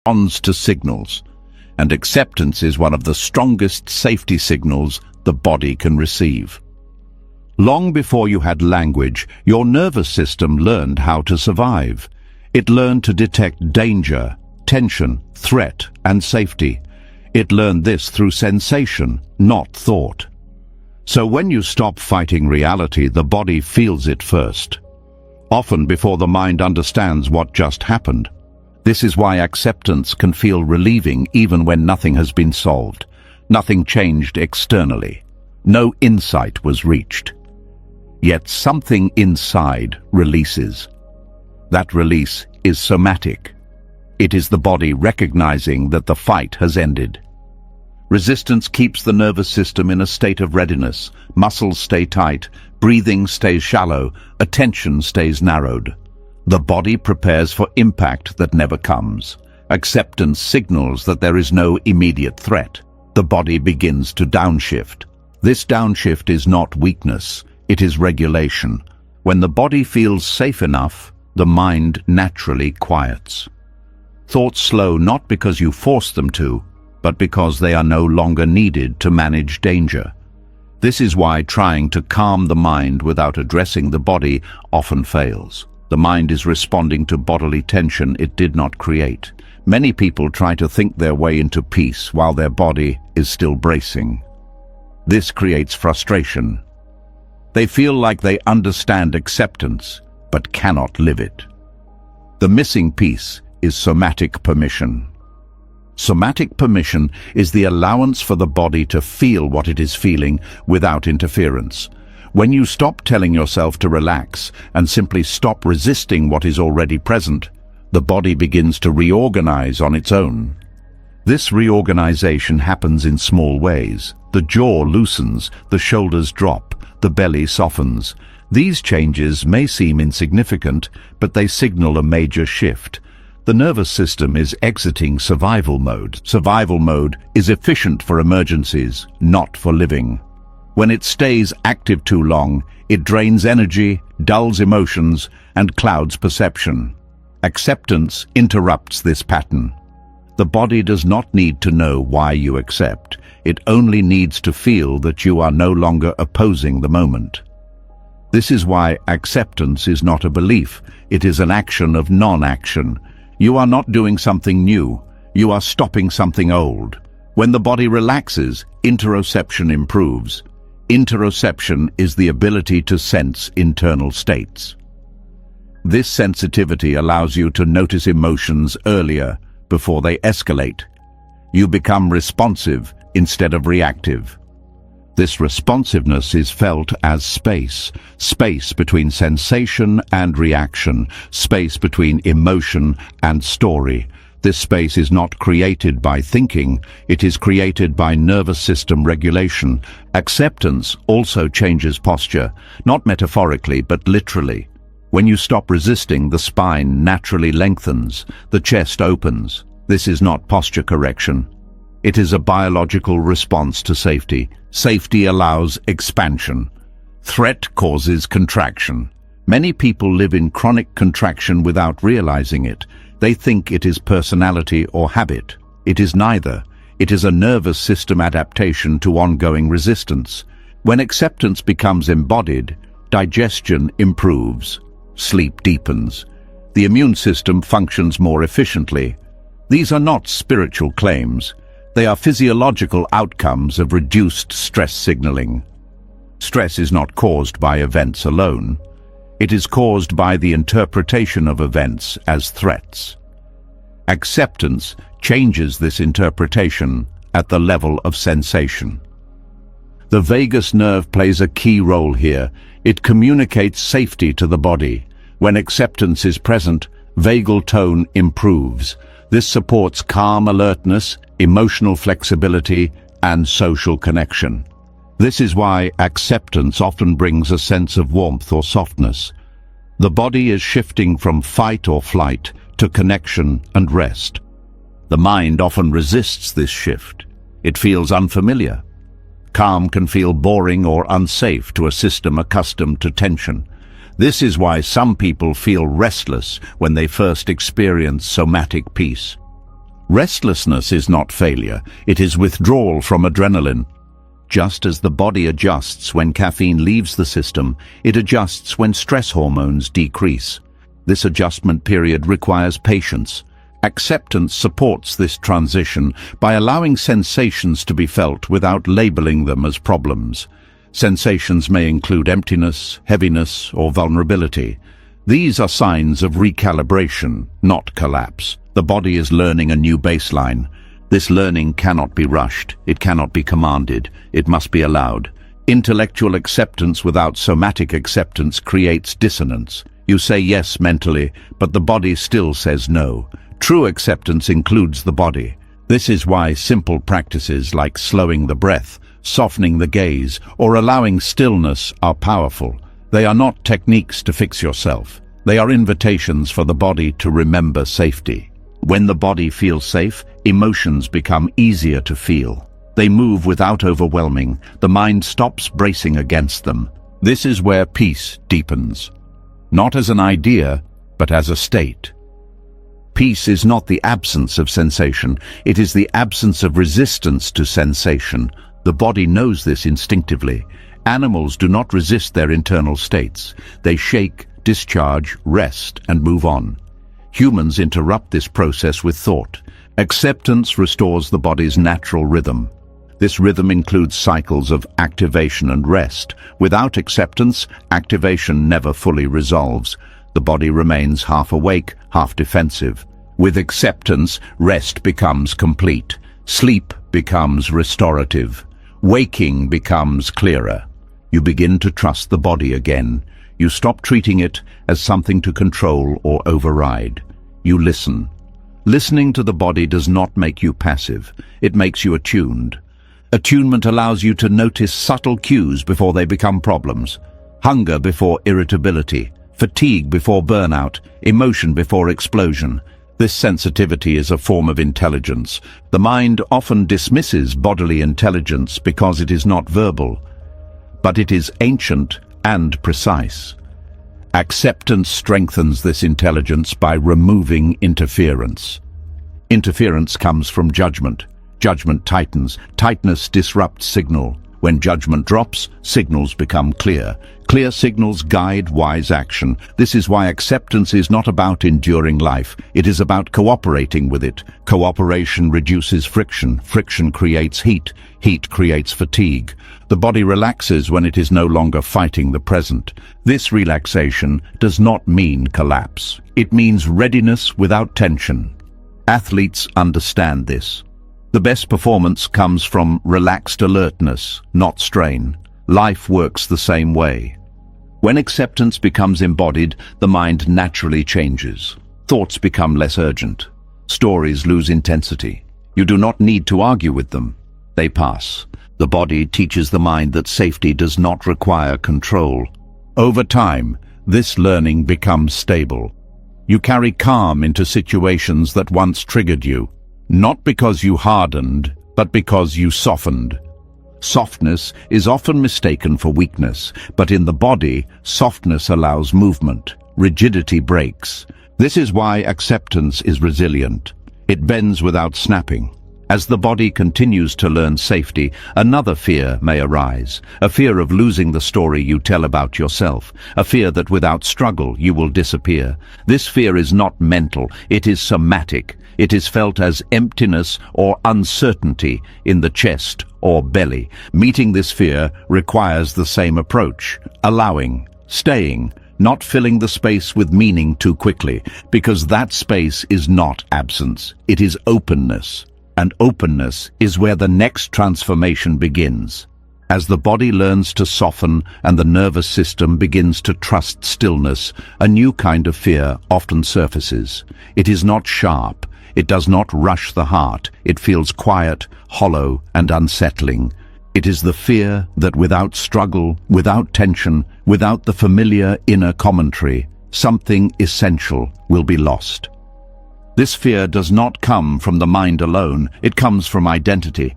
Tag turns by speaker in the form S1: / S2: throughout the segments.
S1: responds to signals, and acceptance is one of the strongest safety signals the body can receive. Long before you had language, your nervous system learned how to survive. It learned to detect danger, tension, threat, and safety. It learned this through sensation, not thought. So when you stop fighting reality, the body feels it first, often before the mind understands what just happened. This is why acceptance can feel relieving even when nothing has been solved. Nothing changed externally. No insight was reached. Yet something inside releases. That release is somatic. It is the body recognizing that the fight has ended. Resistance keeps the nervous system in a state of readiness. Muscles stay tight, breathing stays shallow, attention stays narrowed. The body prepares for impact that never comes. Acceptance signals that there is no immediate threat. The body begins to downshift. This downshift is not weakness, it is regulation. When the body feels safe enough, the mind naturally quiets. Thoughts slow not because you force them to, but because they are no longer needed to manage danger. This is why trying to calm the mind without addressing the body often fails. The mind is responding to bodily tension it did not create. Many people try to think their way into peace while their body is still bracing. This creates frustration. They feel like they understand acceptance, but cannot live it. The missing piece is somatic permission. Somatic permission is the allowance for the body to feel what it is feeling without interference. When you stop telling yourself to relax and simply stop resisting what is already present, the body begins to reorganize on its own. This reorganization happens in small ways. The jaw loosens, the shoulders drop, the belly softens. These changes may seem insignificant, but they signal a major shift. The nervous system is exiting survival mode. Survival mode is efficient for emergencies, not for living. When it stays active too long, it drains energy, dulls emotions, and clouds perception. Acceptance interrupts this pattern. The body does not need to know why you accept. It only needs to feel that you are no longer opposing the moment. This is why acceptance is not a belief. It is an action of non-action. You are not doing something new. You are stopping something old. When the body relaxes, interoception improves. Interoception is the ability to sense internal states. This sensitivity allows you to notice emotions earlier, before they escalate. You become responsive instead of reactive. This responsiveness is felt as space between sensation and reaction, space between emotion and story. This space is not created by thinking, it is created by nervous system regulation. Acceptance also changes posture, not metaphorically but literally. When you stop resisting, the spine naturally lengthens, the chest opens. This is not posture correction. It is a biological response to safety. Safety allows expansion. Threat causes contraction. Many people live in chronic contraction without realizing it. They think it is personality or habit. It is neither. It is a nervous system adaptation to ongoing resistance. When acceptance becomes embodied, digestion improves, sleep deepens. The immune system functions more efficiently. These are not spiritual claims. They are physiological outcomes of reduced stress signaling. Stress is not caused by events alone. It is caused by the interpretation of events as threats. Acceptance changes this interpretation at the level of sensation. The vagus nerve plays a key role here. It communicates safety to the body. When acceptance is present, vagal tone improves. This supports calm alertness, emotional flexibility, and social connection. This is why acceptance often brings a sense of warmth or softness. The body is shifting from fight or flight to connection and rest. The mind often resists this shift. It feels unfamiliar. Calm can feel boring or unsafe to a system accustomed to tension. This is why some people feel restless when they first experience somatic peace. Restlessness is not failure, it is withdrawal from adrenaline. Just as the body adjusts when caffeine leaves the system, it adjusts when stress hormones decrease. This adjustment period requires patience. Acceptance supports this transition by allowing sensations to be felt without labeling them as problems. Sensations may include emptiness, heaviness, or vulnerability. These are signs of recalibration, not collapse. The body is learning a new baseline. This learning cannot be rushed, it cannot be commanded, it must be allowed. Intellectual acceptance without somatic acceptance creates dissonance. You say yes mentally, but the body still says no. True acceptance includes the body. This is why simple practices like slowing the breath, softening the gaze, or allowing stillness are powerful. They are not techniques to fix yourself. They are invitations for the body to remember safety. When the body feels safe, emotions become easier to feel. They move without overwhelming. The mind stops bracing against them. This is where peace deepens. Not as an idea, but as a state. Peace is not the absence of sensation, it is the absence of resistance to sensation. The body knows this instinctively. Animals do not resist their internal states. They shake, discharge, rest, and move on. Humans interrupt this process with thought. Acceptance restores the body's natural rhythm. This rhythm includes cycles of activation and rest. Without acceptance, activation never fully resolves. The body remains half awake, half defensive. With acceptance, rest becomes complete. Sleep becomes restorative. Waking becomes clearer. You begin to trust the body again. You stop treating it as something to control or override. You listen. Listening to the body does not make you passive. It makes you attuned. Attunement allows you to notice subtle cues before they become problems. Hunger before irritability. Fatigue before burnout. Emotion before explosion. This sensitivity is a form of intelligence. The mind often dismisses bodily intelligence because it is not verbal, but it is ancient and precise. Acceptance strengthens this intelligence by removing interference. Interference comes from judgment. Judgment tightens. Tightness disrupts signal. When judgment drops, signals become clear. Clear signals guide wise action. This is why acceptance is not about enduring life. It is about cooperating with it. Cooperation reduces friction. Friction creates heat. Heat creates fatigue. The body relaxes when it is no longer fighting the present. This relaxation does not mean collapse. It means readiness without tension. Athletes understand this. The best performance comes from relaxed alertness, not strain. Life works the same way. When acceptance becomes embodied, the mind naturally changes. Thoughts become less urgent. Stories lose intensity. You do not need to argue with them. They pass. The body teaches the mind that safety does not require control. Over time, this learning becomes stable. You carry calm into situations that once triggered you. Not because you hardened, but because you softened. Softness is often mistaken for weakness, but in the body, softness allows movement. Rigidity breaks. This is why acceptance is resilient. It bends without snapping. As the body continues to learn safety, another fear may arise. A fear of losing the story you tell about yourself. A fear that without struggle you will disappear. This fear is not mental, it is somatic. It is felt as emptiness or uncertainty in the chest or belly. Meeting this fear requires the same approach. Allowing, staying, not filling the space with meaning too quickly, because that space is not absence, it is openness. And openness is where the next transformation begins. As the body learns to soften and the nervous system begins to trust stillness, a new kind of fear often surfaces. It is not sharp. It does not rush the heart. It feels quiet, hollow, and unsettling. It is the fear that without struggle, without tension, without the familiar inner commentary, something essential will be lost. This fear does not come from the mind alone, it comes from identity.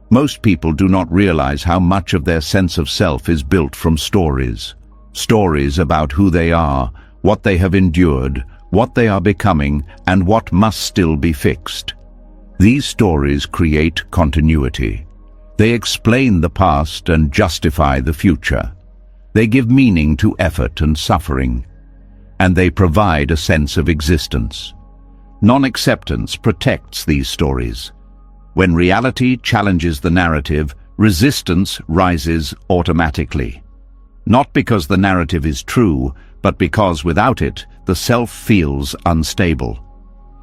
S1: Most people do not realize how much of their sense of self is built from stories. Stories about who they are, what they have endured, what they are becoming, and what must still be fixed. These stories create continuity. They explain the past and justify the future. They give meaning to effort and suffering, and they provide a sense of existence. Non-acceptance protects these stories. When reality challenges the narrative, resistance rises automatically. Not because the narrative is true, but because without it, the self feels unstable.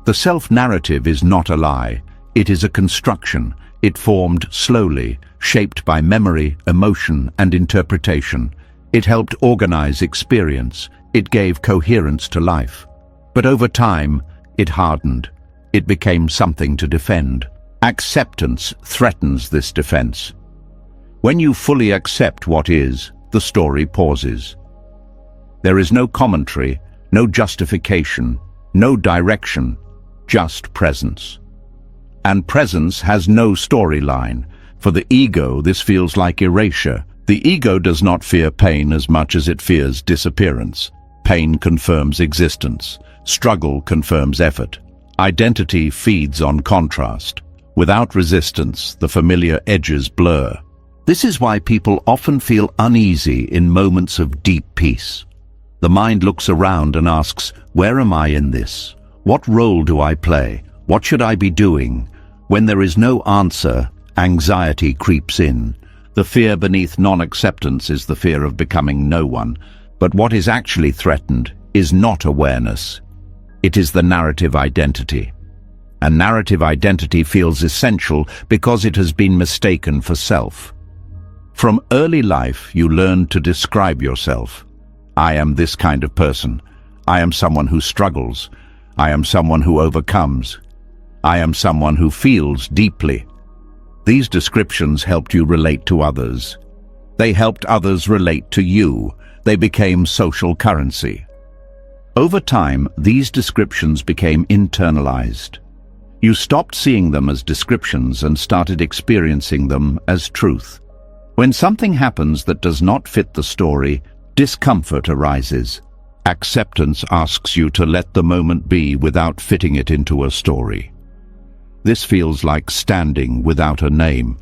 S1: The self-narrative is not a lie. It is a construction. It formed slowly, shaped by memory, emotion, and interpretation. It helped organize experience. It gave coherence to life. But over time, it hardened. It became something to defend. Acceptance threatens this defense. When you fully accept what is, the story pauses. There is no commentary, no justification, no direction, just presence. And presence has no storyline. For the ego, this feels like erasure. The ego does not fear pain as much as it fears disappearance. Pain confirms existence. Struggle confirms effort. Identity feeds on contrast. Without resistance, the familiar edges blur. This is why people often feel uneasy in moments of deep peace. The mind looks around and asks, where am I in this? What role do I play? What should I be doing? When there is no answer, anxiety creeps in. The fear beneath non-acceptance is the fear of becoming no one. But what is actually threatened is not awareness. It is the narrative identity. And narrative identity feels essential because it has been mistaken for self. From early life, you learn to describe yourself. I am this kind of person. I am someone who struggles. I am someone who overcomes. I am someone who feels deeply. These descriptions helped you relate to others. They helped others relate to you. They became social currency. Over time, these descriptions became internalized. You stopped seeing them as descriptions and started experiencing them as truth. When something happens that does not fit the story, discomfort arises. Acceptance asks you to let the moment be without fitting it into a story. This feels like standing without a name.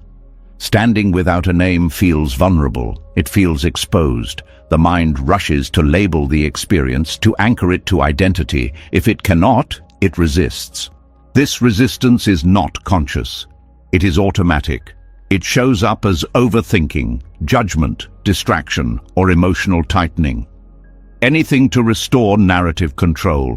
S1: Standing without a name feels vulnerable. It feels exposed. The mind rushes to label the experience, to anchor it to identity. If it cannot, it resists. This resistance is not conscious. It is automatic. It shows up as overthinking, judgment, distraction, or emotional tightening. Anything to restore narrative control.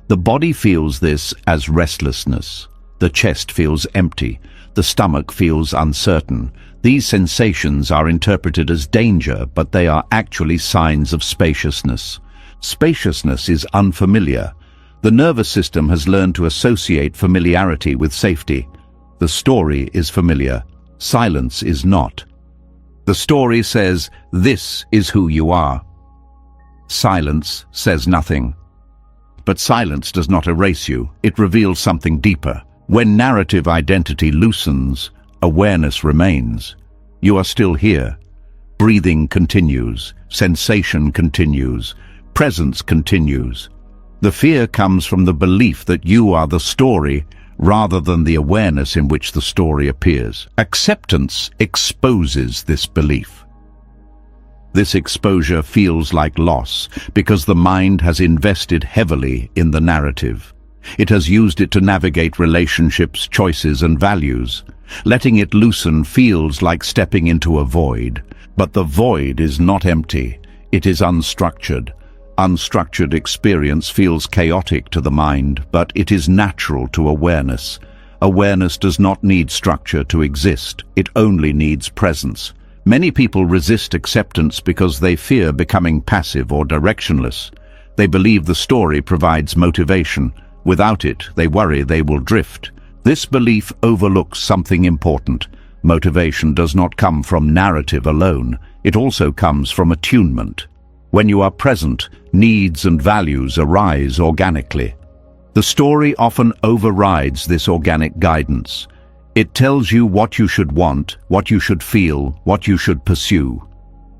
S1: The body feels this as restlessness. The chest feels empty. The stomach feels uncertain. These sensations are interpreted as danger, but they are actually signs of spaciousness. Spaciousness is unfamiliar. The nervous system has learned to associate familiarity with safety. The story is familiar. Silence is not. The story says, this is who you are. Silence says nothing. But silence does not erase you. It reveals something deeper. When narrative identity loosens, awareness remains. You are still here. Breathing continues. Sensation continues. Presence continues. The fear comes from the belief that you are the story rather than the awareness in which the story appears. Acceptance exposes this belief. This exposure feels like loss because the mind has invested heavily in the narrative. It has used it to navigate relationships, choices, and values. Letting it loosen feels like stepping into a void. But the void is not empty. It is unstructured. Unstructured experience feels chaotic to the mind, but it is natural to awareness. Awareness does not need structure to exist. It only needs presence. Many people resist acceptance because they fear becoming passive or directionless. They believe the story provides motivation. Without it, they worry they will drift. This belief overlooks something important. Motivation does not come from narrative alone. It also comes from attunement. When you are present, needs and values arise organically. The story often overrides this organic guidance. It tells you what you should want, what you should feel, what you should pursue.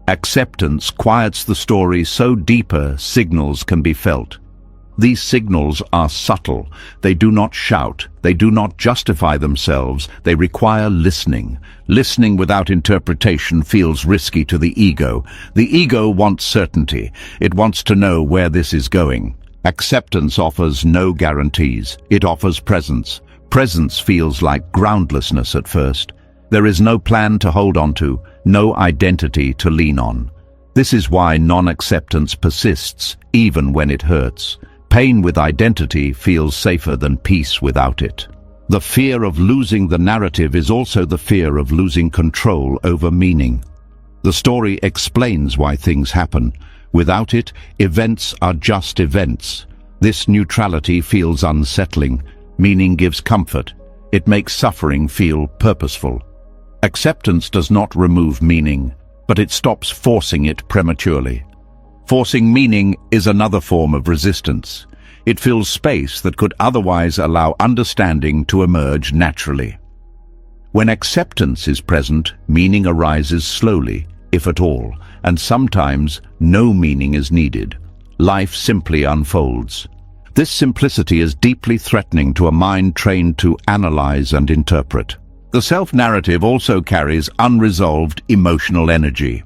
S1: Acceptance quiets the story so deeper signals can be felt. These signals are subtle. They do not shout. They do not justify themselves. They require listening. Listening without interpretation feels risky to the ego. The ego wants certainty. It wants to know where this is going. Acceptance offers no guarantees. It offers presence. Presence feels like groundlessness at first. There is no plan to hold on to, no identity to lean on. This is why non-acceptance persists, even when it hurts. Pain with identity feels safer than peace without it. The fear of losing the narrative is also the fear of losing control over meaning. The story explains why things happen. Without it, events are just events. This neutrality feels unsettling. Meaning gives comfort. It makes suffering feel purposeful. Acceptance does not remove meaning, but it stops forcing it prematurely. Forcing meaning is another form of resistance. It fills space that could otherwise allow understanding to emerge naturally. When acceptance is present, meaning arises slowly, if at all, and sometimes no meaning is needed. Life simply unfolds. This simplicity is deeply threatening to a mind trained to analyze and interpret. The self-narrative also carries unresolved emotional energy.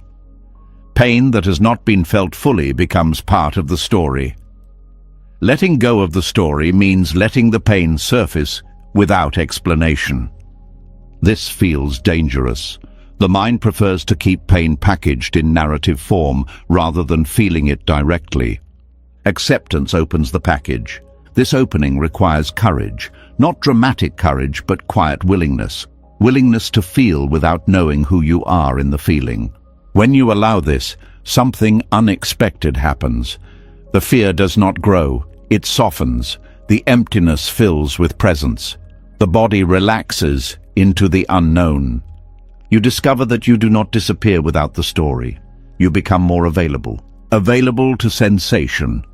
S1: Pain that has not been felt fully becomes part of the story. Letting go of the story means letting the pain surface without explanation. This feels dangerous. The mind prefers to keep pain packaged in narrative form rather than feeling it directly. Acceptance opens the package. This opening requires courage, not dramatic courage, but quiet willingness. Willingness to feel without knowing who you are in the feeling. When you allow this, something unexpected happens. The fear does not grow, it softens. The emptiness fills with presence. The body relaxes into the unknown. You discover that you do not disappear without the story. You become more available. Available to sensation.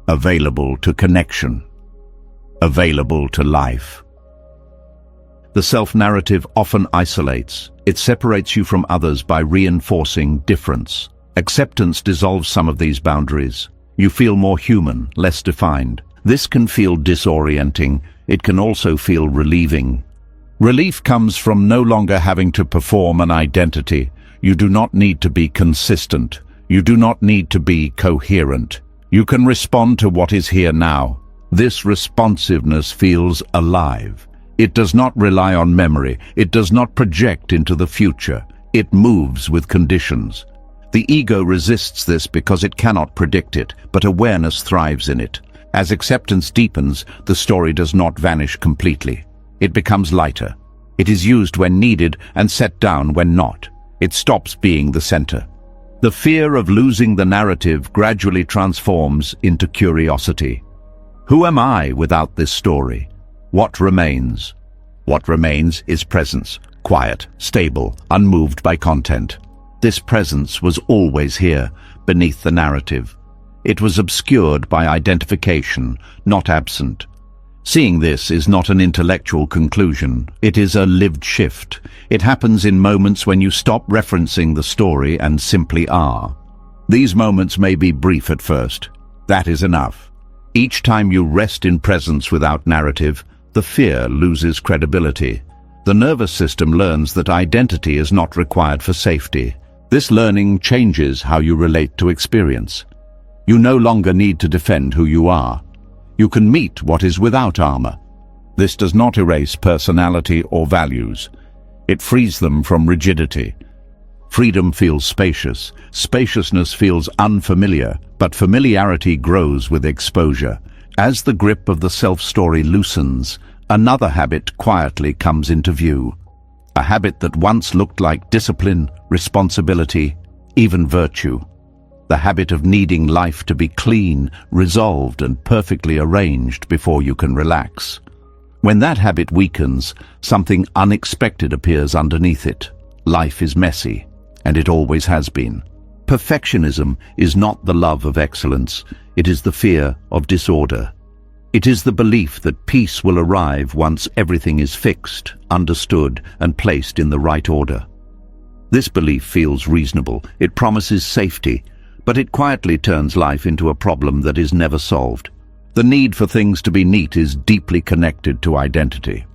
S1: Available to connection. Available to life. The self-narrative often isolates. It separates you from others by reinforcing difference. Acceptance dissolves some of these boundaries. You feel more human, less defined. This can feel disorienting. It can also feel relieving. Relief comes from no longer having to perform an identity. You do not need to be consistent. You do not need to be coherent. You can respond to what is here now. This responsiveness feels alive. It does not rely on memory. It does not project into the future. It moves with conditions. The ego resists this because it cannot predict it, but awareness thrives in it. As acceptance deepens, the story does not vanish completely. It becomes lighter. It is used when needed and set down when not. It stops being the center. The fear of losing the narrative gradually transforms into curiosity. Who am I without this story? What remains? What remains is presence, quiet, stable, unmoved by content. This presence was always here, beneath the narrative. It was obscured by identification, not absent. Seeing this is not an intellectual conclusion. It is a lived shift. It happens in moments when you stop referencing the story and simply are. These moments may be brief at first. That is enough. Each time you rest in presence without narrative, the fear loses credibility. The nervous system learns that identity is not required for safety. This learning changes how you relate to experience. You no longer need to defend who you are. You can meet what is without armor. This does not erase personality or values. It frees them from rigidity. Freedom feels spacious. Spaciousness feels unfamiliar, but familiarity grows with exposure. As the grip of the self-story loosens, another habit quietly comes into view. A habit that once looked like discipline, responsibility, even virtue. The habit of needing life to be clean, resolved, and perfectly arranged before you can relax. When that habit weakens, something unexpected appears underneath it. Life is messy, and it always has been. Perfectionism is not the love of excellence, it is the fear of disorder. It is the belief that peace will arrive once everything is fixed, understood, and placed in the right order. This belief feels reasonable. It promises safety, but it quietly turns life into a problem that is never solved. The need for things to be neat is deeply connected to identity.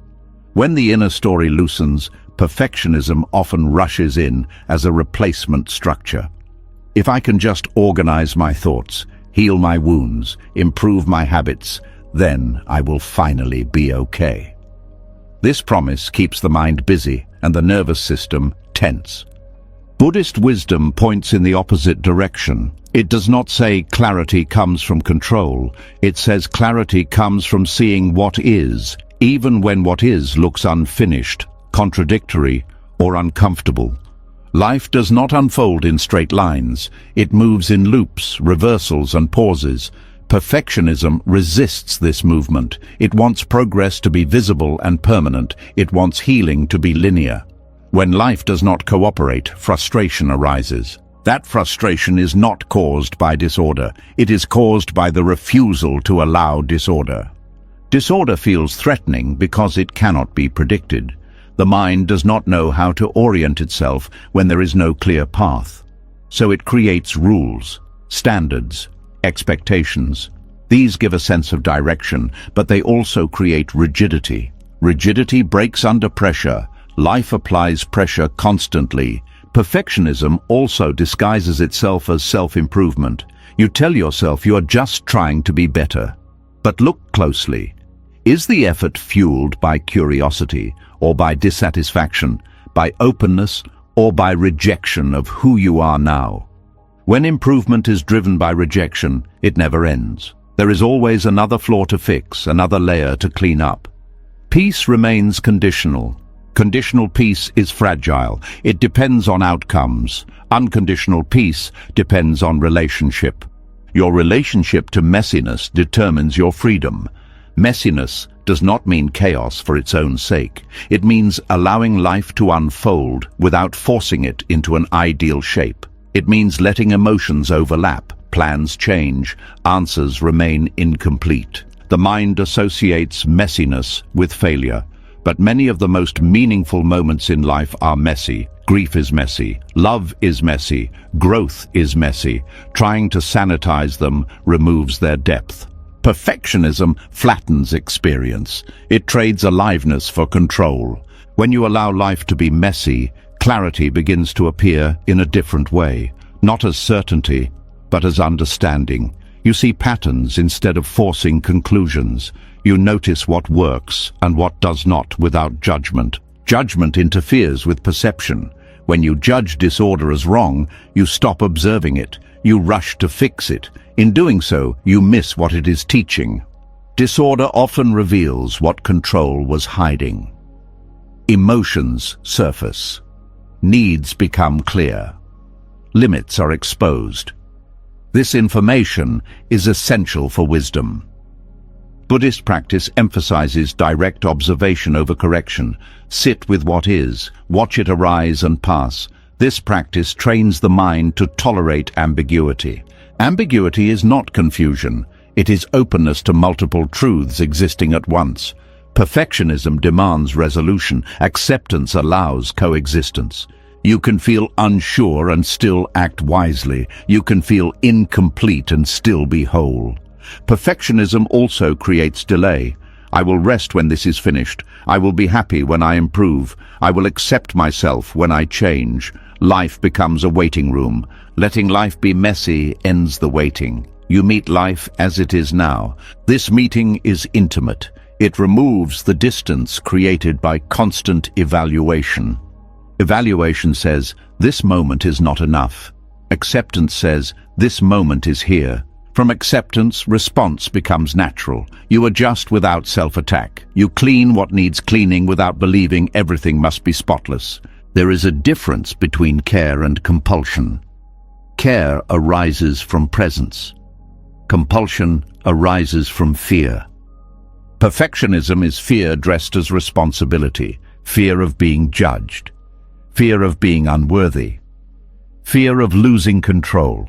S1: When the inner story loosens, perfectionism often rushes in as a replacement structure. If I can just organize my thoughts, heal my wounds, improve my habits, then I will finally be okay. This promise keeps the mind busy and the nervous system tense. Buddhist wisdom points in the opposite direction. It does not say clarity comes from control. It says clarity comes from seeing what is, even when what is looks unfinished, contradictory, or uncomfortable. Life does not unfold in straight lines. It moves in loops, reversals, and pauses. Perfectionism resists this movement. It wants progress to be visible and permanent. It wants healing to be linear. When life does not cooperate, frustration arises. That frustration is not caused by disorder. It is caused by the refusal to allow disorder. Disorder feels threatening because it cannot be predicted. The mind does not know how to orient itself when there is no clear path. So it creates rules, standards, expectations. These give a sense of direction, but they also create rigidity. Rigidity breaks under pressure. Life applies pressure constantly. Perfectionism also disguises itself as self-improvement. You tell yourself you are just trying to be better. But look closely. Is the effort fueled by curiosity or by dissatisfaction, by openness or by rejection of who you are now? When improvement is driven by rejection, it never ends. There is always another flaw to fix, another layer to clean up. Peace remains conditional. Conditional peace is fragile. It depends on outcomes. Unconditional peace depends on relationship. Your relationship to messiness determines your freedom. Messiness does not mean chaos for its own sake. It means allowing life to unfold without forcing it into an ideal shape. It means letting emotions overlap, plans change, answers remain incomplete. The mind associates messiness with failure. But many of the most meaningful moments in life are messy. Grief is messy. Love is messy. Growth is messy. Trying to sanitize them removes their depth. Perfectionism flattens experience. It trades aliveness for control. When you allow life to be messy, clarity begins to appear in a different way, not as certainty, but as understanding. You see patterns instead of forcing conclusions. You notice what works and what does not without judgment. Judgment interferes with perception. When you judge disorder as wrong, you stop observing it. You rush to fix it. In doing so, you miss what it is teaching. Disorder often reveals what control was hiding. Emotions surface. Needs become clear. Limits are exposed. This information is essential for wisdom. Buddhist practice emphasizes direct observation over correction. Sit with what is, watch it arise and pass. This practice trains the mind to tolerate ambiguity. Ambiguity is not confusion. It is openness to multiple truths existing at once. Perfectionism demands resolution. Acceptance allows coexistence. You can feel unsure and still act wisely. You can feel incomplete and still be whole. Perfectionism also creates delay. I will rest when this is finished. I will be happy when I improve. I will accept myself when I change. Life becomes a waiting room. Letting life be messy ends the waiting. You meet life as it is now. This meeting is intimate. It removes the distance created by constant evaluation. Evaluation says, this moment is not enough. Acceptance says, this moment is here. From acceptance, response becomes natural. You adjust without self-attack. You clean what needs cleaning without believing everything must be spotless. There is a difference between care and compulsion. Care arises from presence. Compulsion arises from fear. Perfectionism is fear dressed as responsibility, fear of being judged, fear of being unworthy, fear of losing control.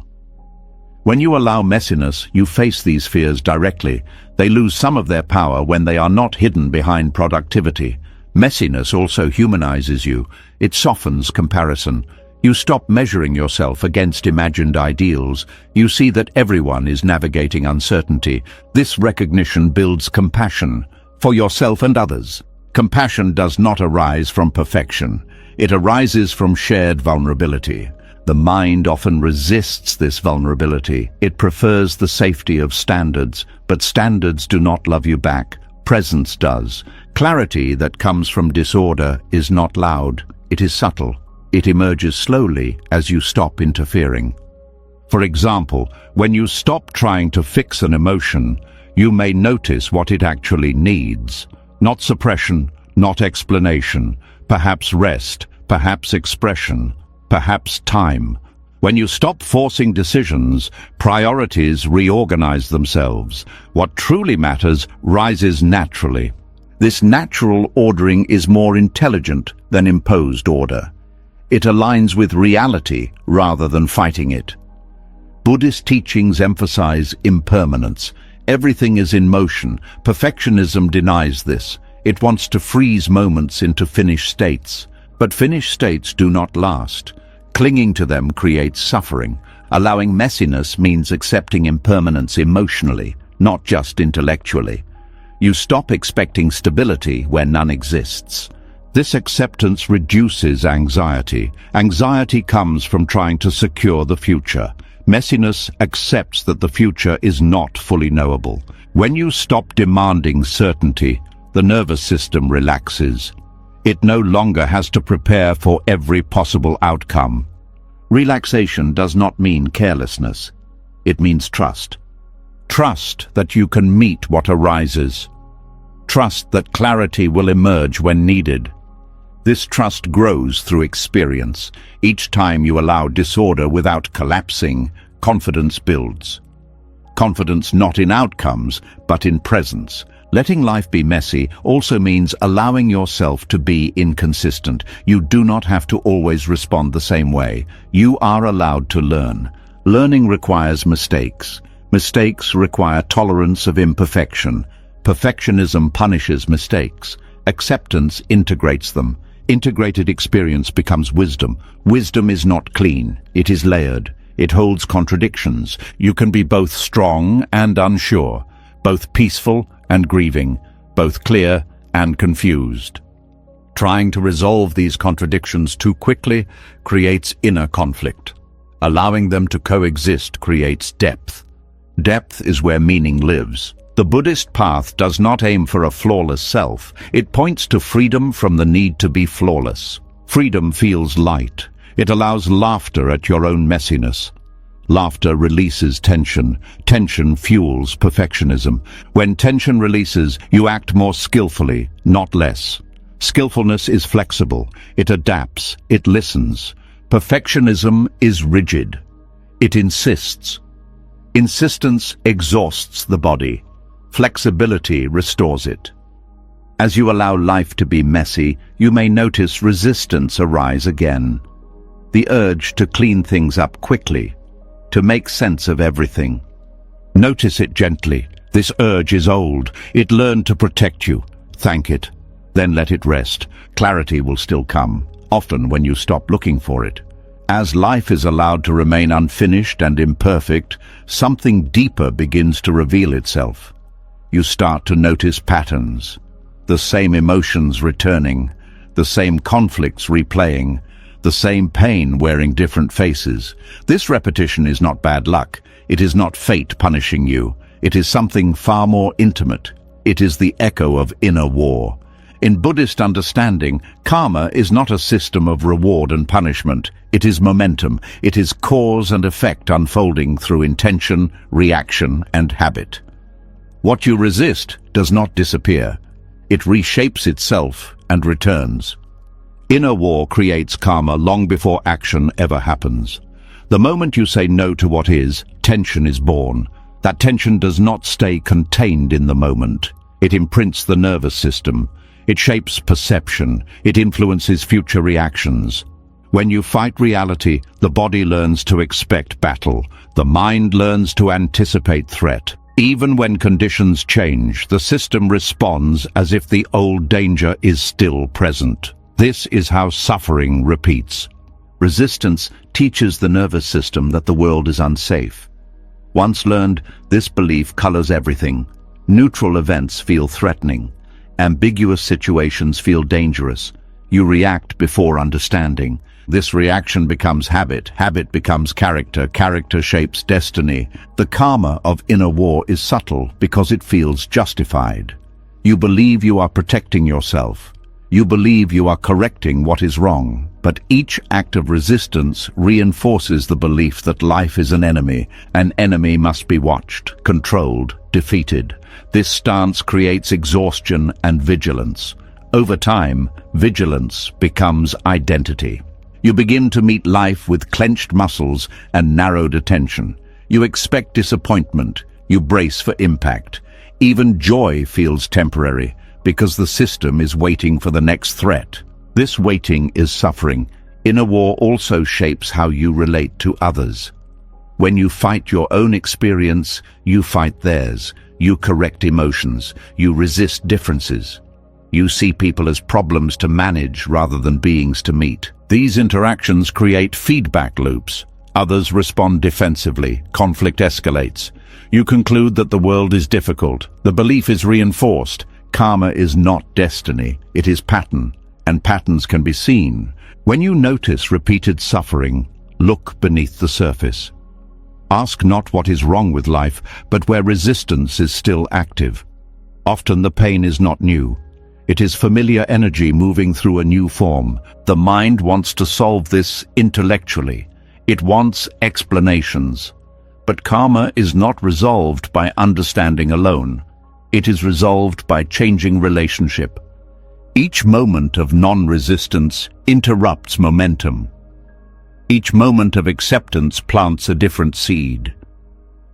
S1: When you allow messiness, you face these fears directly. They lose some of their power when they are not hidden behind productivity. Messiness also humanizes you. It softens comparison. You stop measuring yourself against imagined ideals. You see that everyone is navigating uncertainty. This recognition builds compassion for yourself and others. Compassion does not arise from perfection. It arises from shared vulnerability. The mind often resists this vulnerability. It prefers the safety of standards, but standards do not love you back. Presence does. Clarity that comes from disorder is not loud. It is subtle. It emerges slowly as you stop interfering. For example, when you stop trying to fix an emotion, you may notice what it actually needs. Not suppression, not explanation, perhaps rest, perhaps expression, perhaps time. When you stop forcing decisions, priorities reorganize themselves. What truly matters rises naturally. This natural ordering is more intelligent than imposed order. It aligns with reality rather than fighting it. Buddhist teachings emphasize impermanence. Everything is in motion. Perfectionism denies this. It wants to freeze moments into finished states. But finished states do not last. Clinging to them creates suffering. Allowing messiness means accepting impermanence emotionally, not just intellectually. You stop expecting stability where none exists. This acceptance reduces anxiety. Anxiety comes from trying to secure the future. Messiness accepts that the future is not fully knowable. When you stop demanding certainty, the nervous system relaxes. It no longer has to prepare for every possible outcome. Relaxation does not mean carelessness. It means trust. Trust that you can meet what arises. Trust that clarity will emerge when needed. This trust grows through experience. Each time you allow disorder without collapsing, confidence builds. Confidence not in outcomes, but in presence. Letting life be messy also means allowing yourself to be inconsistent. You do not have to always respond the same way. You are allowed to learn. Learning requires mistakes. Mistakes require tolerance of imperfection. Perfectionism punishes mistakes. Acceptance integrates them. Integrated experience becomes wisdom. Wisdom is not clean. It is layered. It holds contradictions. You can be both strong and unsure, both peaceful and grieving, both clear and confused. Trying to resolve these contradictions too quickly creates inner conflict. Allowing them to coexist creates depth. Depth is where meaning lives. The Buddhist path does not aim for a flawless self. It points to freedom from the need to be flawless. Freedom feels light. It allows laughter at your own messiness. Laughter releases tension. Tension fuels perfectionism. When tension releases, you act more skillfully, not less. Skillfulness is flexible. It adapts. It listens. Perfectionism is rigid. It insists. Insistence exhausts the body. Flexibility restores it. As you allow life to be messy, you may notice resistance arise again. The urge to clean things up quickly, to make sense of everything. Notice it gently. This urge is old. It learned to protect you. Thank it. Then let it rest. Clarity will still come, often when you stop looking for it. As life is allowed to remain unfinished and imperfect, something deeper begins to reveal itself. You start to notice patterns, the same emotions returning, the same conflicts replaying, the same pain wearing different faces. This repetition is not bad luck. It is not fate punishing you. It is something far more intimate. It is the echo of inner war. In Buddhist understanding, karma is not a system of reward and punishment. It is momentum. It is cause and effect unfolding through intention, reaction, and habit. What you resist does not disappear. It reshapes itself and returns. Inner war creates karma long before action ever happens. The moment you say no to what is, tension is born. That tension does not stay contained in the moment. It imprints the nervous system. It shapes perception. It influences future reactions. When you fight reality, the body learns to expect battle. The mind learns to anticipate threat. Even when conditions change, the system responds as if the old danger is still present. This is how suffering repeats. Resistance teaches the nervous system that the world is unsafe. Once learned, this belief colors everything. Neutral events feel threatening. Ambiguous situations feel dangerous. You react before understanding. This reaction becomes habit. Habit becomes character. Character shapes destiny. The karma of inner war is subtle because it feels justified. You believe you are protecting yourself. You believe you are correcting what is wrong. But each act of resistance reinforces the belief that life is an enemy. An enemy must be watched, controlled, defeated. This stance creates exhaustion and vigilance. Over time, vigilance becomes identity. You begin to meet life with clenched muscles and narrowed attention. You expect disappointment. You brace for impact. Even joy feels temporary because the system is waiting for the next threat. This waiting is suffering. Inner war also shapes how you relate to others. When you fight your own experience, you fight theirs. You correct emotions. You resist differences. You see people as problems to manage rather than beings to meet. These interactions create feedback loops. Others respond defensively. Conflict escalates. You conclude that the world is difficult. The belief is reinforced. Karma is not destiny. It is pattern, and patterns can be seen. When you notice repeated suffering, look beneath the surface. Ask not what is wrong with life, but where resistance is still active. Often the pain is not new. It is familiar energy moving through a new form. The mind wants to solve this intellectually. It wants explanations. But karma is not resolved by understanding alone. It is resolved by changing relationship. Each moment of non-resistance interrupts momentum. Each moment of acceptance plants a different seed.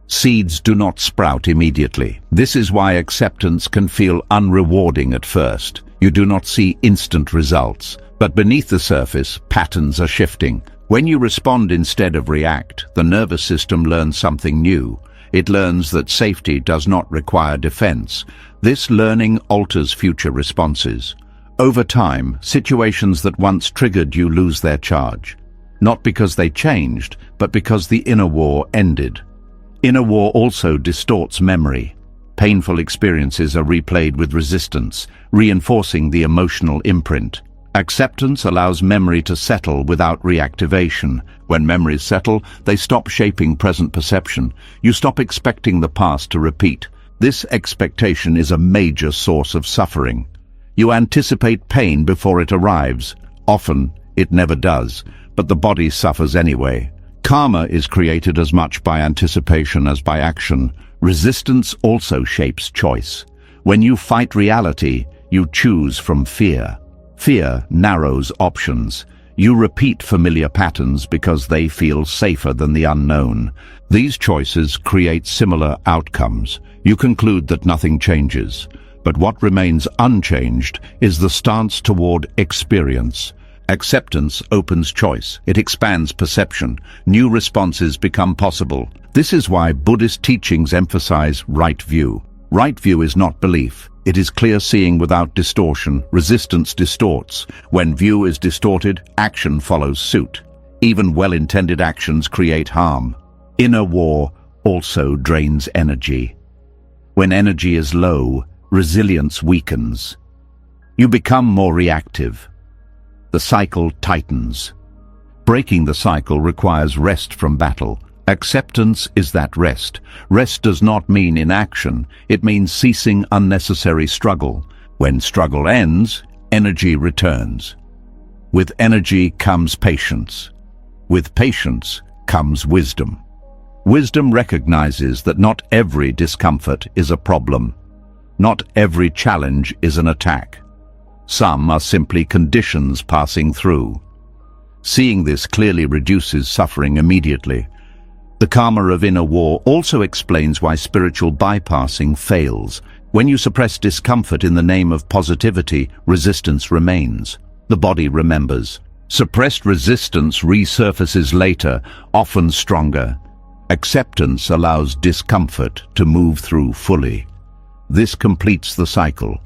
S1: Seeds do not sprout immediately. This is why acceptance can feel unrewarding at first. You do not see instant results, but beneath the surface, patterns are shifting. When you respond instead of react, the nervous system learns something new. It learns that safety does not require defense. This learning alters future responses. Over time, situations that once triggered you lose their charge. Not because they changed, but because the inner war ended. Inner war also distorts memory. Painful experiences are replayed with resistance, reinforcing the emotional imprint. Acceptance allows memory to settle without reactivation. When memories settle, they stop shaping present perception. You stop expecting the past to repeat. This expectation is a major source of suffering. You anticipate pain before it arrives. Often, it never does, but the body suffers anyway. Karma is created as much by anticipation as by action. Resistance also shapes choice. When you fight reality, you choose from fear. Fear narrows options. You repeat familiar patterns because they feel safer than the unknown. These choices create similar outcomes. You conclude that nothing changes. But what remains unchanged is the stance toward experience. Acceptance opens choice. It expands perception. New responses become possible. This is why Buddhist teachings emphasize right view. Right view is not belief. It is clear seeing without distortion. Resistance distorts. When view is distorted, action follows suit. Even well-intended actions create harm. Inner war also drains energy. When energy is low, resilience weakens. You become more reactive. The cycle tightens. Breaking the cycle requires rest from battle. Acceptance is that rest. Rest does not mean inaction. It means ceasing unnecessary struggle. When struggle ends, energy returns. With energy comes patience. With patience comes wisdom. Wisdom recognizes that not every discomfort is a problem. Not every challenge is an attack. Some are simply conditions passing through. Seeing this clearly reduces suffering immediately. The karma of inner war also explains why spiritual bypassing fails. When you suppress discomfort in the name of positivity, resistance remains. The body remembers. Suppressed resistance resurfaces later, often stronger. Acceptance allows discomfort to move through fully. This completes the cycle.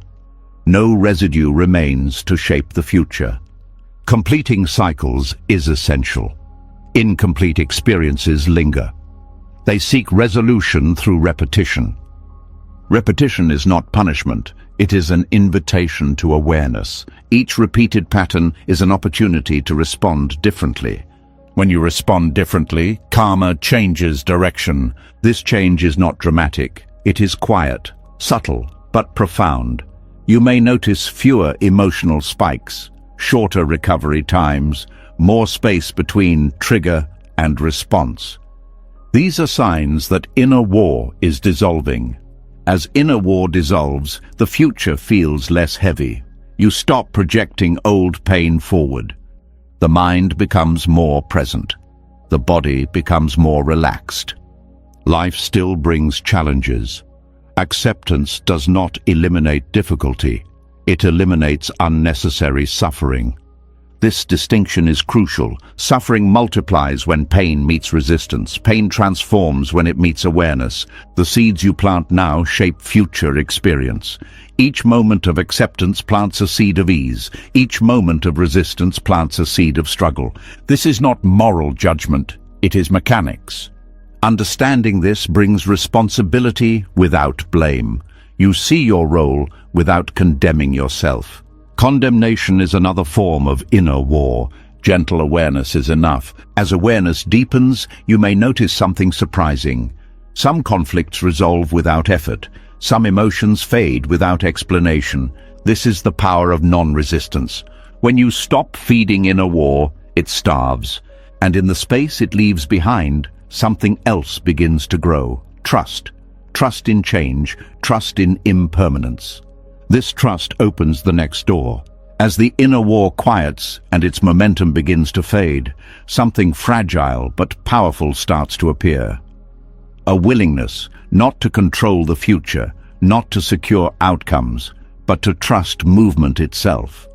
S1: No residue remains to shape the future. Completing cycles is essential. Incomplete experiences linger. They seek resolution through repetition. Repetition is not punishment, it is an invitation to awareness. Each repeated pattern is an opportunity to respond differently. When you respond differently, karma changes direction. This change is not dramatic. It is quiet, subtle, but profound. You may notice fewer emotional spikes, shorter recovery times, more space between trigger and response. These are signs that inner war is dissolving. As inner war dissolves, the future feels less heavy. You stop projecting old pain forward. The mind becomes more present. The body becomes more relaxed. Life still brings challenges. Acceptance does not eliminate difficulty. It eliminates unnecessary suffering. This distinction is crucial. Suffering multiplies when pain meets resistance. Pain transforms when it meets awareness. The seeds you plant now shape future experience. Each moment of acceptance plants a seed of ease. Each moment of resistance plants a seed of struggle. This is not moral judgment. It is mechanics. Understanding this brings responsibility without blame. You see your role without condemning yourself. Condemnation is another form of inner war. Gentle awareness is enough. As awareness deepens, you may notice something surprising. Some conflicts resolve without effort. Some emotions fade without explanation. This is the power of non-resistance. When you stop feeding inner war, it starves. And in the space it leaves behind, something else begins to grow. Trust. Trust in change. Trust in impermanence. This trust opens the next door. As the inner war quiets and its momentum begins to fade, something fragile but powerful starts to appear. A willingness not to control the future, not to secure outcomes, but to trust movement itself.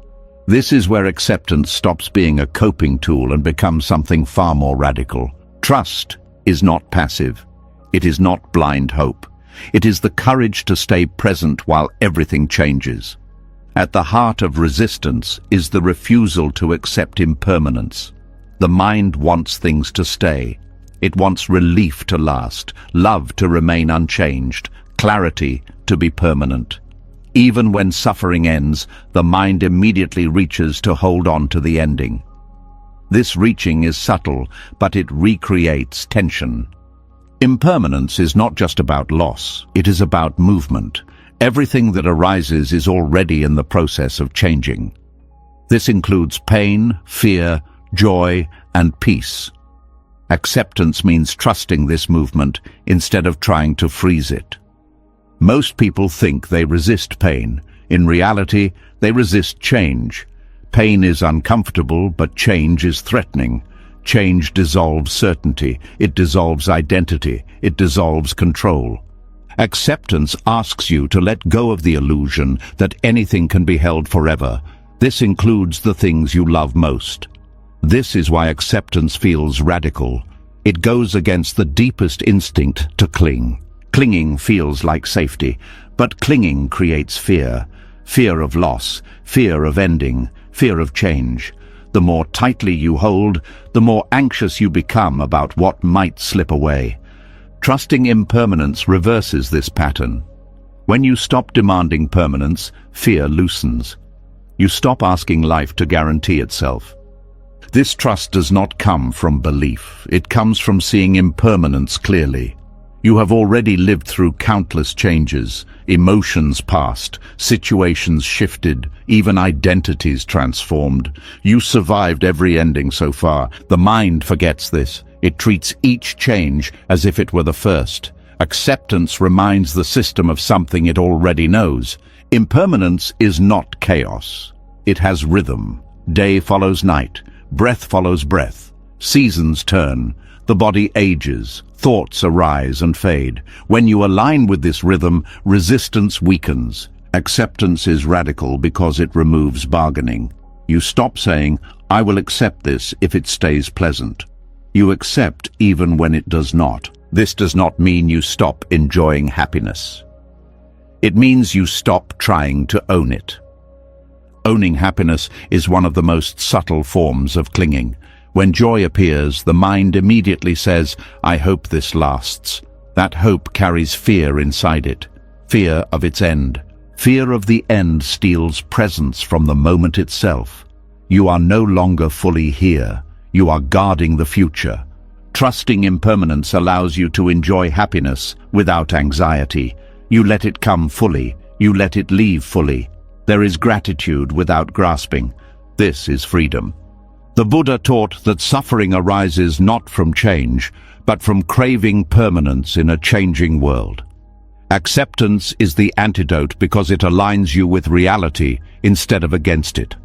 S1: This is where acceptance stops being a coping tool and becomes something far more radical. Trust is not passive. It is not blind hope. It is the courage to stay present while everything changes. At the heart of resistance is the refusal to accept impermanence. The mind wants things to stay. It wants relief to last, love to remain unchanged, clarity to be permanent. Even when suffering ends, the mind immediately reaches to hold on to the ending. This reaching is subtle, but it recreates tension. Impermanence is not just about loss, it is about movement. Everything that arises is already in the process of changing. This includes pain, fear, joy, and peace. Acceptance means trusting this movement instead of trying to freeze it. Most people think they resist pain. In reality, they resist change. Pain is uncomfortable, but change is threatening. Change dissolves certainty, it dissolves identity, it dissolves control. Acceptance asks you to let go of the illusion that anything can be held forever. This includes the things you love most. This is why acceptance feels radical. It goes against the deepest instinct to cling. Clinging feels like safety, but clinging creates fear. Fear of loss, fear of ending, fear of change. The more tightly you hold, the more anxious you become about what might slip away. Trusting impermanence reverses this pattern. When you stop demanding permanence, fear loosens. You stop asking life to guarantee itself. This trust does not come from belief. It comes from seeing impermanence clearly. You have already lived through countless changes, emotions passed, situations shifted, even identities transformed. You survived every ending so far. The mind forgets this. It treats each change as if it were the first. Acceptance reminds the system of something it already knows. Impermanence is not chaos. It has rhythm. Day follows night. Breath follows breath. Seasons turn. The body ages. Thoughts arise and fade. When you align with this rhythm, resistance weakens. Acceptance is radical because it removes bargaining. You stop saying, "I will accept this if it stays pleasant." You accept even when it does not. This does not mean you stop enjoying happiness. It means you stop trying to own it. Owning happiness is one of the most subtle forms of clinging. When joy appears, the mind immediately says, "I hope this lasts." That hope carries fear inside it. Fear of its end. Fear of the end steals presence from the moment itself. You are no longer fully here. You are guarding the future. Trusting impermanence allows you to enjoy happiness without anxiety. You let it come fully. You let it leave fully. There is gratitude without grasping. This is freedom. The Buddha taught that suffering arises not from change, but from craving permanence in a changing world. Acceptance is the antidote because it aligns you with reality instead of against it.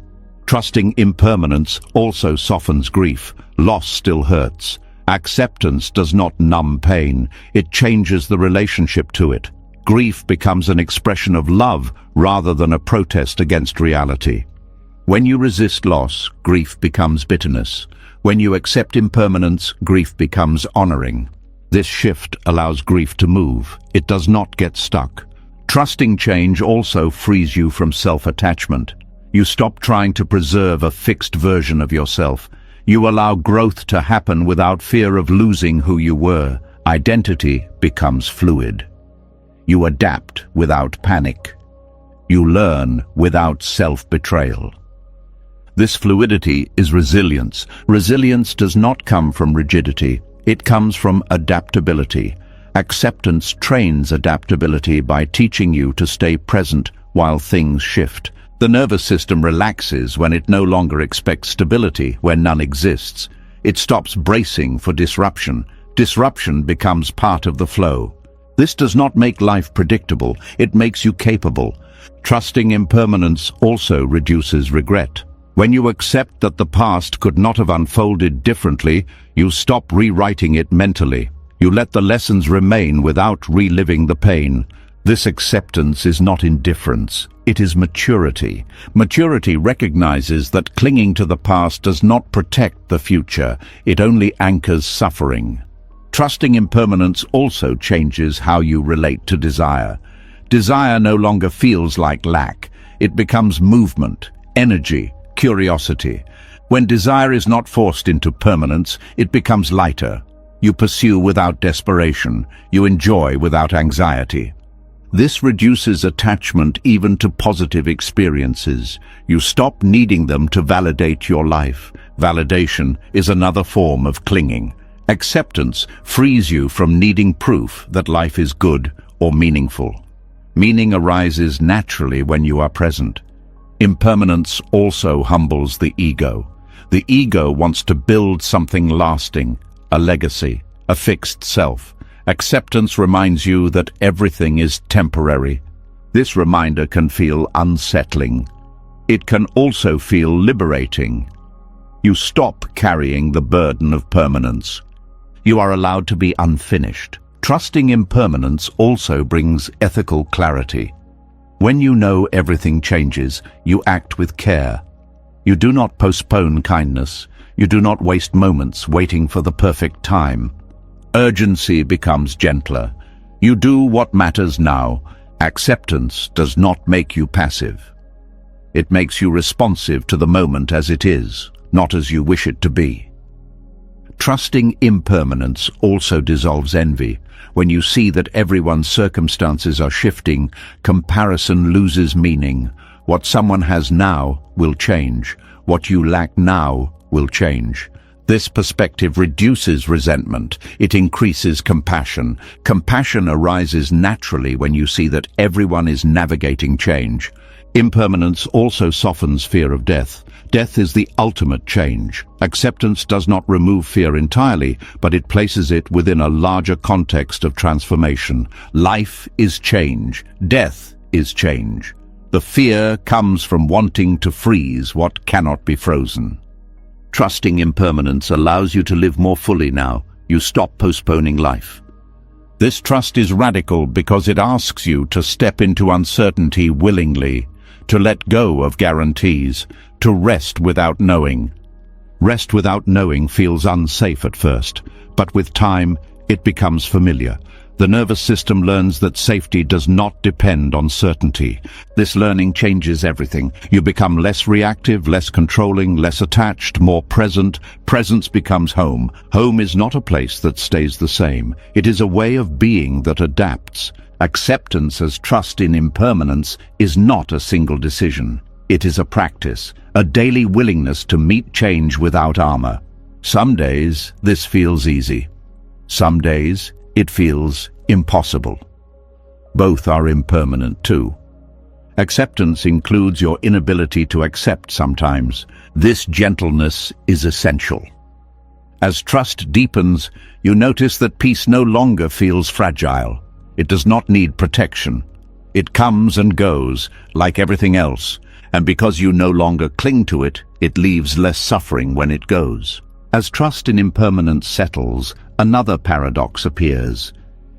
S1: Trusting impermanence also softens grief. Loss still hurts. Acceptance does not numb pain. It changes the relationship to it. Grief becomes an expression of love rather than a protest against reality. When you resist loss, grief becomes bitterness. When you accept impermanence, grief becomes honoring. This shift allows grief to move. It does not get stuck. Trusting change also frees you from self-attachment. You stop trying to preserve a fixed version of yourself. You allow growth to happen without fear of losing who you were. Identity becomes fluid. You adapt without panic. You learn without self-betrayal. This fluidity is resilience. Resilience does not come from rigidity. It comes from adaptability. Acceptance trains adaptability by teaching you to stay present while things shift. The nervous system relaxes when it no longer expects stability when none exists. It stops bracing for disruption. Disruption becomes part of the flow. This does not make life predictable. It makes you capable. Trusting impermanence also reduces regret. When you accept that the past could not have unfolded differently, you stop rewriting it mentally. You let the lessons remain without reliving the pain. This acceptance is not indifference. It is maturity. Maturity recognizes that clinging to the past does not protect the future. It only anchors suffering. Trusting impermanence also changes how you relate to desire. Desire no longer feels like lack. It becomes movement, energy, curiosity. When desire is not forced into permanence, it becomes lighter. You pursue without desperation. You enjoy without anxiety. This reduces attachment even to positive experiences. You stop needing them to validate your life. Validation is another form of clinging. Acceptance frees you from needing proof that life is good or meaningful. Meaning arises naturally when you are present. Impermanence also humbles the ego. The ego wants to build something lasting, a legacy, a fixed self. Acceptance reminds you that everything is temporary. This reminder can feel unsettling. It can also feel liberating. You stop carrying the burden of permanence. You are allowed to be unfinished. Trusting impermanence also brings ethical clarity. When you know everything changes, you act with care. You do not postpone kindness. You do not waste moments waiting for the perfect time. Urgency becomes gentler. You do what matters now. Acceptance does not make you passive. It makes you responsive to the moment as it is, not as you wish it to be. Trusting impermanence also dissolves envy. When you see that everyone's circumstances are shifting, comparison loses meaning. What someone has now will change. What you lack now will change. This perspective reduces resentment. It increases compassion. Compassion arises naturally when you see that everyone is navigating change. Impermanence also softens fear of death. Death is the ultimate change. Acceptance does not remove fear entirely, but it places it within a larger context of transformation. Life is change. Death is change. The fear comes from wanting to freeze what cannot be frozen. Trusting impermanence allows you to live more fully now. You stop postponing life. This trust is radical because it asks you to step into uncertainty willingly, to let go of guarantees, to rest without knowing. Rest without knowing feels unsafe at first, but with time, it becomes familiar. The nervous system learns that safety does not depend on certainty. This learning changes everything. You become less reactive, less controlling, less attached, more present. Presence becomes home. Home is not a place that stays the same. It is a way of being that adapts. Acceptance as trust in impermanence is not a single decision. It is a practice, a daily willingness to meet change without armor. Some days this feels easy. Some days it feels impossible. Both are impermanent too. Acceptance includes your inability to accept sometimes. This gentleness is essential. As trust deepens, you notice that peace no longer feels fragile. It does not need protection. It comes and goes, like everything else, and because you no longer cling to it, it leaves less suffering when it goes. As trust in impermanence settles, another paradox appears.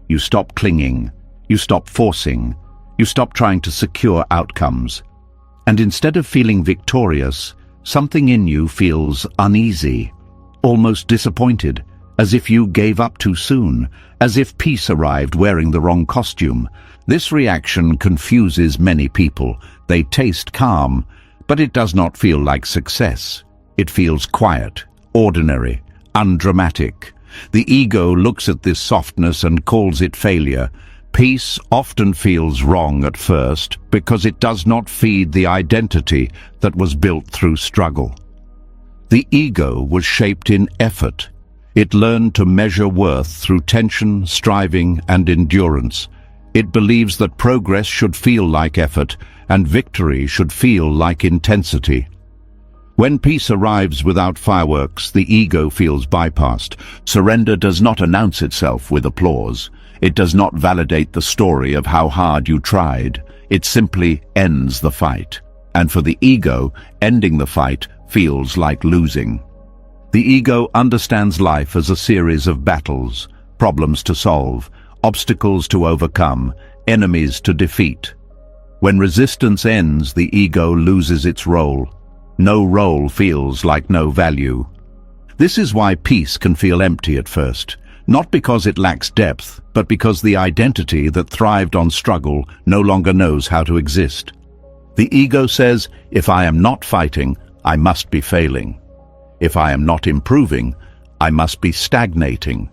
S1: You stop clinging, you stop forcing, you stop trying to secure outcomes. And instead of feeling victorious, something in you feels uneasy, almost disappointed, as if you gave up too soon, as if peace arrived wearing the wrong costume. This reaction confuses many people. They taste calm, but it does not feel like success. It feels quiet, ordinary, undramatic. The ego looks at this softness and calls it failure. Peace often feels wrong at first because it does not feed the identity that was built through struggle. The ego was shaped in effort. It learned to measure worth through tension, striving, and endurance. It believes that progress should feel like effort and victory should feel like intensity. When peace arrives without fireworks, the ego feels bypassed. Surrender does not announce itself with applause. It does not validate the story of how hard you tried. It simply ends the fight. And for the ego, ending the fight feels like losing. The ego understands life as a series of battles, problems to solve, obstacles to overcome, enemies to defeat. When resistance ends, the ego loses its role. No role feels like no value. This is why peace can feel empty at first, not because it lacks depth, but because the identity that thrived on struggle no longer knows how to exist. The ego says, if I am not fighting, I must be failing. If I am not improving, I must be stagnating.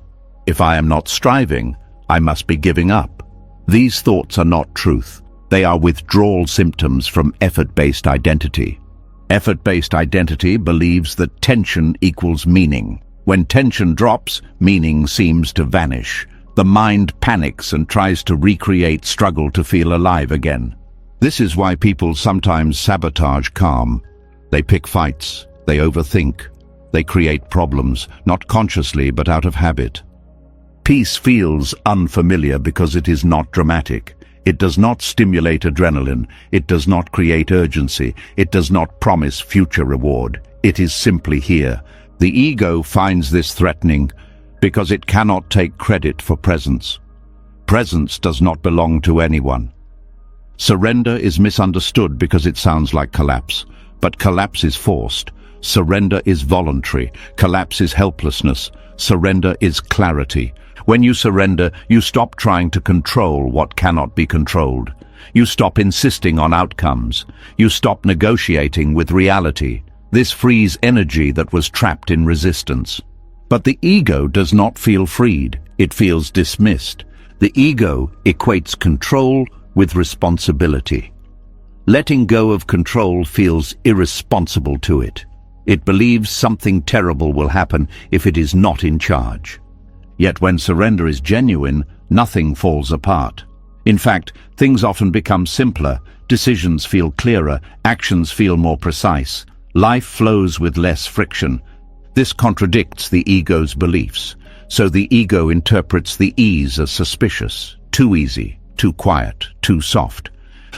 S1: If I am not striving, I must be giving up. These thoughts are not truth. They are withdrawal symptoms from effort-based identity. Effort-based identity believes that tension equals meaning. When tension drops, meaning seems to vanish. The mind panics and tries to recreate struggle to feel alive again. This is why people sometimes sabotage calm. They pick fights, they overthink, they create problems, not consciously but out of habit. Peace feels unfamiliar because it is not dramatic. It does not stimulate adrenaline. It does not create urgency. It does not promise future reward. It is simply here. The ego finds this threatening because it cannot take credit for presence. Presence does not belong to anyone. Surrender is misunderstood because it sounds like collapse, but collapse is forced. Surrender is voluntary. Collapse is helplessness. Surrender is clarity. When you surrender, you stop trying to control what cannot be controlled. You stop insisting on outcomes. You stop negotiating with reality. This frees energy that was trapped in resistance. But the ego does not feel freed. It feels dismissed. The ego equates control with responsibility. Letting go of control feels irresponsible to it. It believes something terrible will happen if it is not in charge. Yet when surrender is genuine, nothing falls apart. In fact, things often become simpler, decisions feel clearer, actions feel more precise. Life flows with less friction. This contradicts the ego's beliefs. So the ego interprets the ease as suspicious, too easy, too quiet, too soft.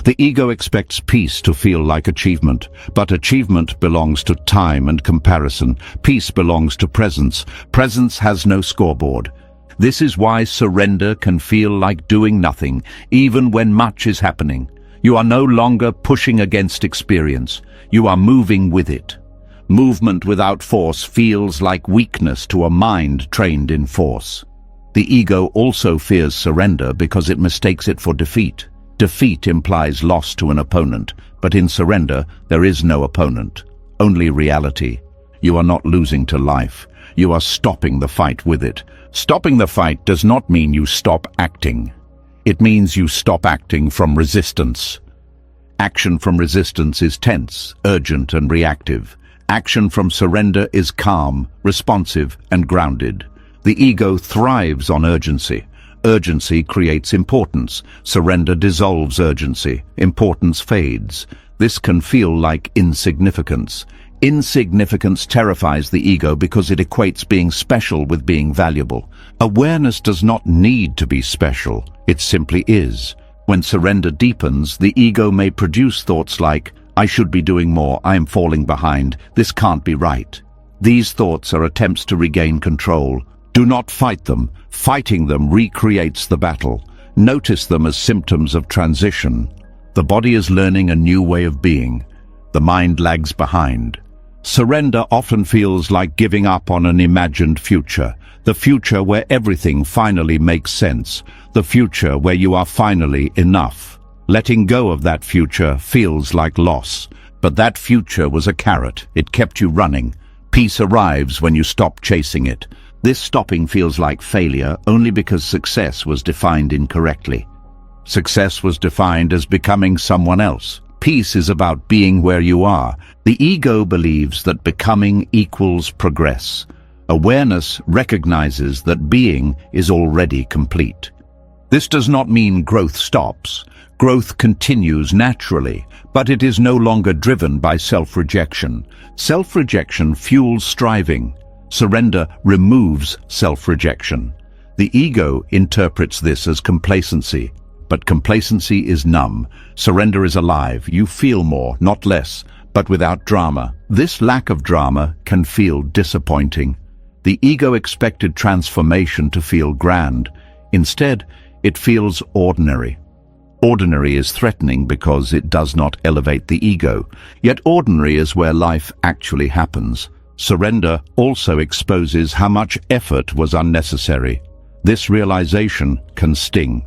S1: The ego expects peace to feel like achievement, but achievement belongs to time and comparison. Peace belongs to presence. Presence has no scoreboard. This is why surrender can feel like doing nothing, even when much is happening. You are no longer pushing against experience. You are moving with it. Movement without force feels like weakness to a mind trained in force. The ego also fears surrender because it mistakes it for defeat. Defeat implies loss to an opponent, but in surrender, there is no opponent, only reality. You are not losing to life. You are stopping the fight with it. Stopping the fight does not mean you stop acting. It means you stop acting from resistance. Action from resistance is tense, urgent, and reactive. Action from surrender is calm, responsive, and grounded. The ego thrives on urgency. Urgency creates importance. Surrender dissolves urgency. Importance fades. This can feel like insignificance. Insignificance terrifies the ego because it equates being special with being valuable. Awareness does not need to be special. It simply is. When surrender deepens, the ego may produce thoughts like, I should be doing more, I am falling behind, this can't be right. These thoughts are attempts to regain control. Do not fight them. Fighting them recreates the battle. Notice them as symptoms of transition. The body is learning a new way of being. The mind lags behind. Surrender often feels like giving up on an imagined future. The future where everything finally makes sense. The future where you are finally enough. Letting go of that future feels like loss. But that future was a carrot. It kept you running. Peace arrives when you stop chasing it. This stopping feels like failure only because success was defined incorrectly. Success was defined as becoming someone else. Peace is about being where you are. The ego believes that becoming equals progress. Awareness recognizes that being is already complete. This does not mean growth stops. Growth continues naturally, but it is no longer driven by self-rejection. Self-rejection fuels striving. Surrender removes self-rejection. The ego interprets this as complacency, but complacency is numb. Surrender is alive. You feel more, not less, but without drama. This lack of drama can feel disappointing. The ego expected transformation to feel grand. Instead, it feels ordinary. Ordinary is threatening because it does not elevate the ego. Yet ordinary is where life actually happens. Surrender also exposes how much effort was unnecessary. This realization can sting.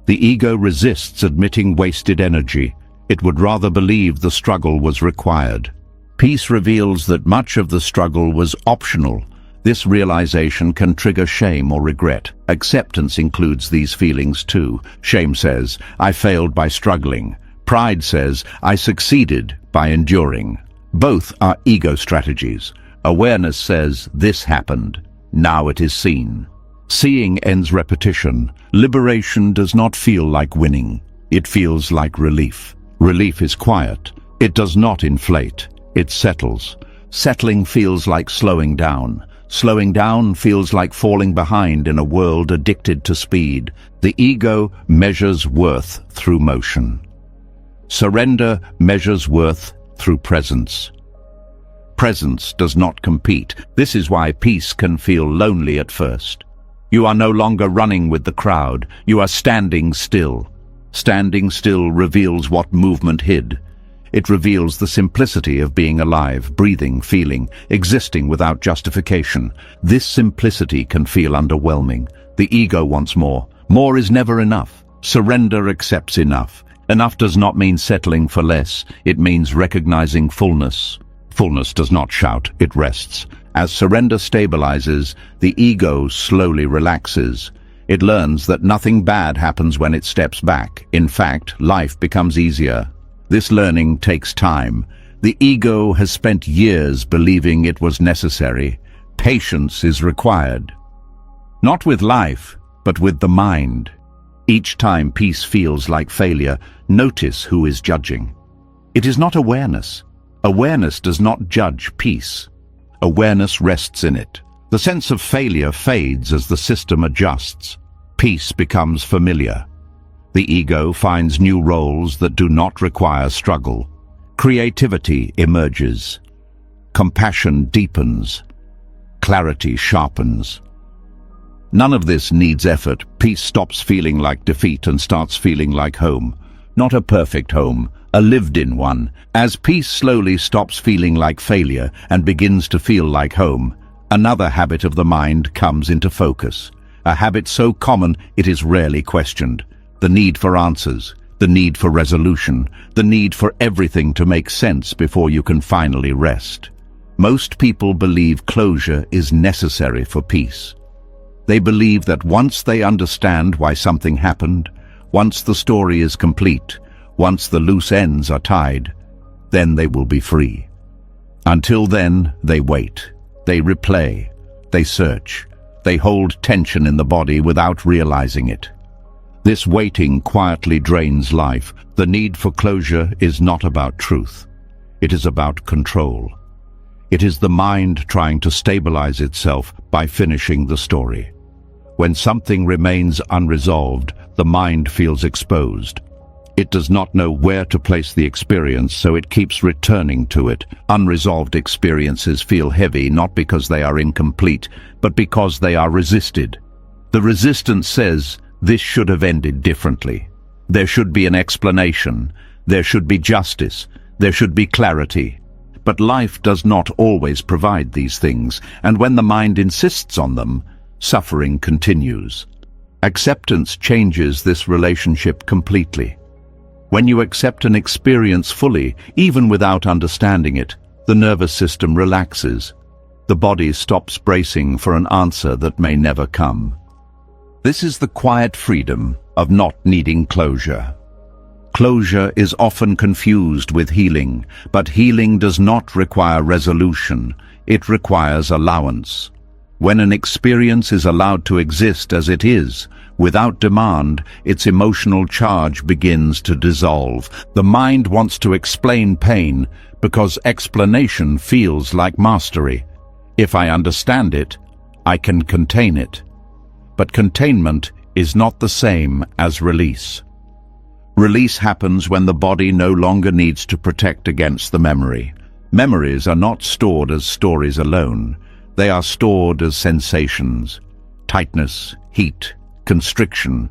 S1: The ego resists admitting wasted energy. It would rather believe the struggle was required. Peace reveals that much of the struggle was optional. This realization can trigger shame or regret. Acceptance includes these feelings too. Shame says, I failed by struggling. Pride says, I succeeded by enduring. Both are ego strategies. Awareness says, this happened. Now it is seen. Seeing ends repetition. Liberation does not feel like winning. It feels like relief. Relief is quiet. It does not inflate. It settles. Settling feels like slowing down. Slowing down feels like falling behind in a world addicted to speed. The ego measures worth through motion. Surrender measures worth through presence. Presence does not compete. This is why peace can feel lonely at first. You are no longer running with the crowd. You are standing still. Standing still reveals what movement hid. It reveals the simplicity of being alive, breathing, feeling, existing without justification. This simplicity can feel underwhelming. The ego wants more. More is never enough. Surrender accepts enough. Enough does not mean settling for less. It means recognizing fullness. Fullness does not shout, it rests. As surrender stabilizes, the ego slowly relaxes. It learns that nothing bad happens when it steps back. In fact, life becomes easier. This learning takes time. The ego has spent years believing it was necessary. Patience is required. Not with life, but with the mind. Each time peace feels like failure, notice who is judging. It is not awareness. Awareness does not judge peace. Awareness rests in it. The sense of failure fades as the system adjusts. Peace becomes familiar. The ego finds new roles that do not require struggle. Creativity emerges. Compassion deepens. Clarity sharpens. None of this needs effort. Peace stops feeling like defeat and starts feeling like home. Not a perfect home, a lived-in one. As peace slowly stops feeling like failure and begins to feel like home, another habit of the mind comes into focus. a habit so common it is rarely questioned. The need for answers, the need for resolution, the need for everything to make sense before you can finally rest. Most people believe closure is necessary for peace. They believe that once they understand why something happened, once the story is complete, once the loose ends are tied, then they will be free. Until then, they wait, they replay, they search, they hold tension in the body without realizing it. This waiting quietly drains life. The need for closure is not about truth. It is about control. It is the mind trying to stabilize itself by finishing the story. When something remains unresolved, the mind feels exposed. It does not know where to place the experience, so it keeps returning to it. Unresolved experiences feel heavy not because they are incomplete, but because they are resisted. The resistance says, this should have ended differently. There should be an explanation. There should be justice. There should be clarity. But life does not always provide these things, and when the mind insists on them, suffering continues. Acceptance changes this relationship completely. When you accept an experience fully, even without understanding it, the nervous system relaxes. The body stops bracing for an answer that may never come. This is the quiet freedom of not needing closure. Closure is often confused with healing, but healing does not require resolution. It requires allowance. When an experience is allowed to exist as it is, without demand, its emotional charge begins to dissolve. The mind wants to explain pain because explanation feels like mastery. If I understand it, I can contain it. But containment is not the same as release. Release happens when the body no longer needs to protect against the memory. Memories are not stored as stories alone. They are stored as sensations: tightness, heat, constriction.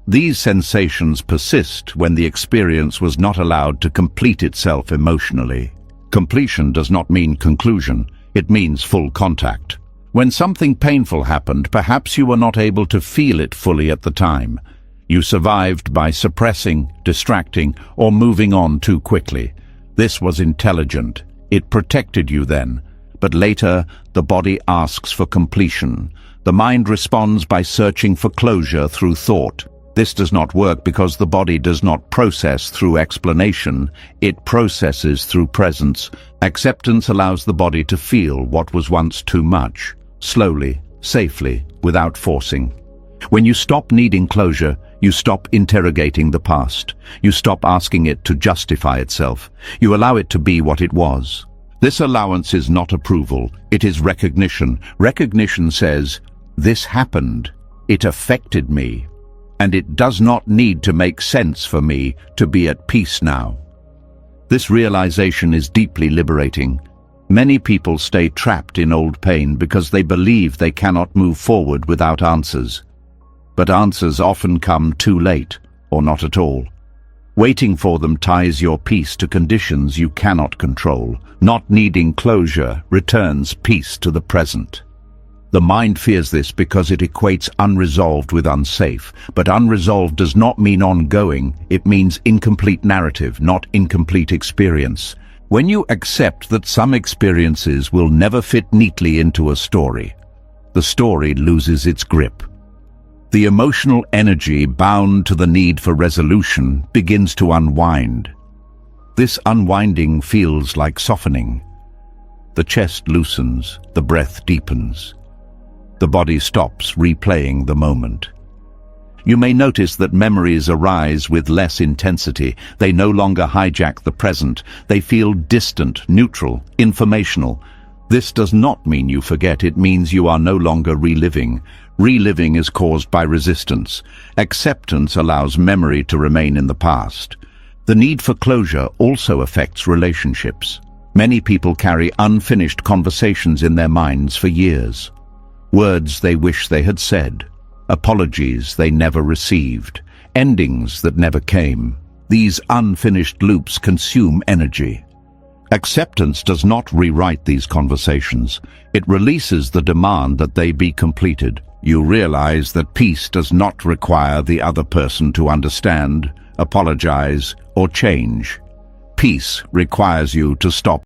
S1: These sensations persist when the experience was not allowed to complete itself emotionally. Completion does not mean conclusion, it means full contact. When something painful happened, perhaps you were not able to feel it fully at the time. You survived by suppressing, distracting, or moving on too quickly. This was intelligent. It protected you then. But later, the body asks for completion. The mind responds by searching for closure through thought. This does not work because the body does not process through explanation. It processes through presence. Acceptance allows the body to feel what was once too much, slowly, safely, without forcing. When you stop needing closure, you stop interrogating the past. You stop asking it to justify itself. You allow it to be what it was. This allowance is not approval, it is recognition. Recognition says, this happened, it affected me, and it does not need to make sense for me to be at peace now. This realization is deeply liberating. Many people stay trapped in old pain because they believe they cannot move forward without answers. But answers often come too late, or not at all. Waiting for them ties your peace to conditions you cannot control. Not needing closure returns peace to the present. The mind fears this because it equates unresolved with unsafe. But unresolved does not mean ongoing, it means incomplete narrative, not incomplete experience. When you accept that some experiences will never fit neatly into a story, the story loses its grip. The emotional energy bound to the need for resolution begins to unwind. This unwinding feels like softening. The chest loosens, the breath deepens. The body stops replaying the moment. You may notice that memories arise with less intensity. They no longer hijack the present. They feel distant, neutral, informational. This does not mean you forget, it means you are no longer reliving. Reliving is caused by resistance. Acceptance allows memory to remain in the past. The need for closure also affects relationships. Many people carry unfinished conversations in their minds for years. Words they wish they had said. Apologies they never received. Endings that never came. These unfinished loops consume energy. Acceptance does not rewrite these conversations. It releases the demand that they be completed. You realize that peace does not require the other person to understand, apologize, or change. Peace requires you to stop